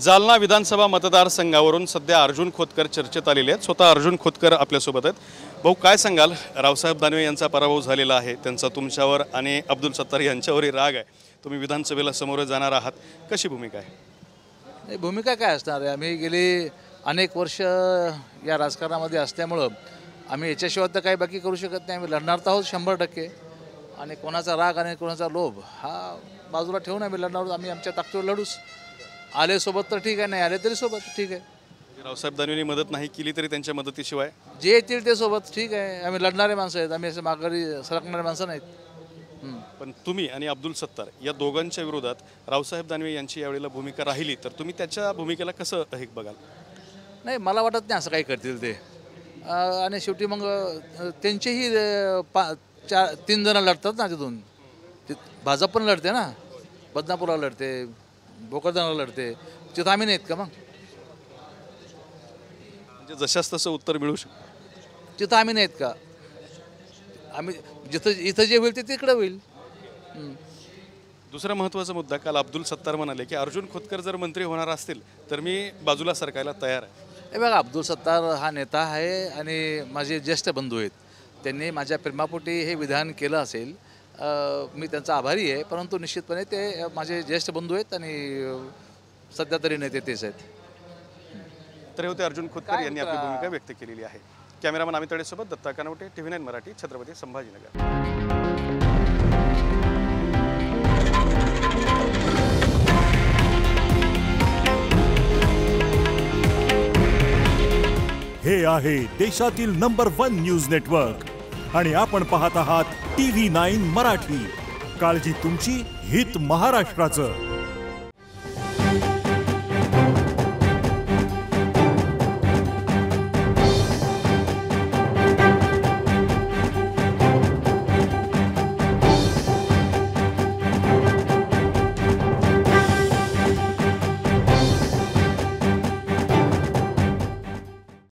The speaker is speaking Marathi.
जालना विधानसभा मतदारसंघावरून सध्या अर्जुन खोतकर चर्चेत आलेले आहेत। स्वतः अर्जुन खोतकर आपल्यासोबत आहेत। भाऊ, काय सांगाल? रावसाहेब दानवे यांचा पराभव झालेला आहे, त्यांचा तुमच्यावर आणि अब्दुल सत्तार यांच्यावरही राग आहे। तुम्ही विधानसभेला समोर जाणार आहात, कशी भूमिका आहे? भूमिका काय असणार आहे? आम्ही गेली अनेक वर्ष या राजकारणामध्ये असल्यामुळं आम्ही याच्याशिवाय तर काही बाकी करू शकत नाही। आम्ही लढणार तर आहोत 100%, आणि कोणाचा राग आणि कोणाचा लोभ हा बाजूला ठेवून आम्ही लढणार आहोत। आम्ही आमच्या ताकदीवर लढूच। आले सोबत तर ठीक आहे, नाही आले तरी सोबत ठीक आहे। रावसाहेब दानवेंनी मदत नाही केली तरी त्यांच्या मदतीशिवाय जे येतील ते सोबत ठीक आहे। आम्ही लढणारे माणसं आहेत, आम्ही असे माघारी सरकणारे माणसं नाहीत। पण तुम्ही आणि अब्दुल सत्तार या दोघांच्या विरोधात रावसाहेब दानवे यांची यावेळेला भूमिका राहिली तर तुम्ही त्याच्या भूमिकेला कसं हे बघाल? नाही, मला वाटत नाही असं काही करतील ते। आणि शेवटी मग त्यांचेही 3 जण लढतात ना तिथून। भाजप पण लढते ना, बदनापूरला लढते, भोकरदनला लढते, तिथं आम्ही नाहीत का? मग म्हणजे जशास तसं उत्तर मिळू शकतं, तिथं आम्ही नाहीत का? आम्ही जिथं इथं जे होईल ते तिकडं होईल। दुसरा महत्त्वाचा मुद्दा, काल अब्दुल सत्तार म्हणाले की अर्जुन खोतकर जर मंत्री होणार असतील तर मी बाजूला सरकायला तयार आहे। हे बघा, अब्दुल सत्तार हा नेता आहे आणि माझे ज्येष्ठ बंधू आहेत। त्यांनी माझ्या प्रेमापोटी हे विधान केलं असेल, मी त्यांचा आभारी आहे। परंतु निश्चितपणे ते माझे ज्येष्ठ बंधू आहेत आणि सध्या तरी नेते तेच आहेत। तर होते अर्जुन खोतकर यांनी आपली भूमिका व्यक्त केलेली आहे। कॅमेरामन अमित तळेसोबत दत्ता कानवटे, TV9 मराठी, छत्रपती संभाजीनगर। हे आहे देशातील नंबर 1 न्यूज नेटवर्क आणि आपण पाहत आहात TV9 मराठी। काळजी तुमची, हित महाराष्ट्राचं।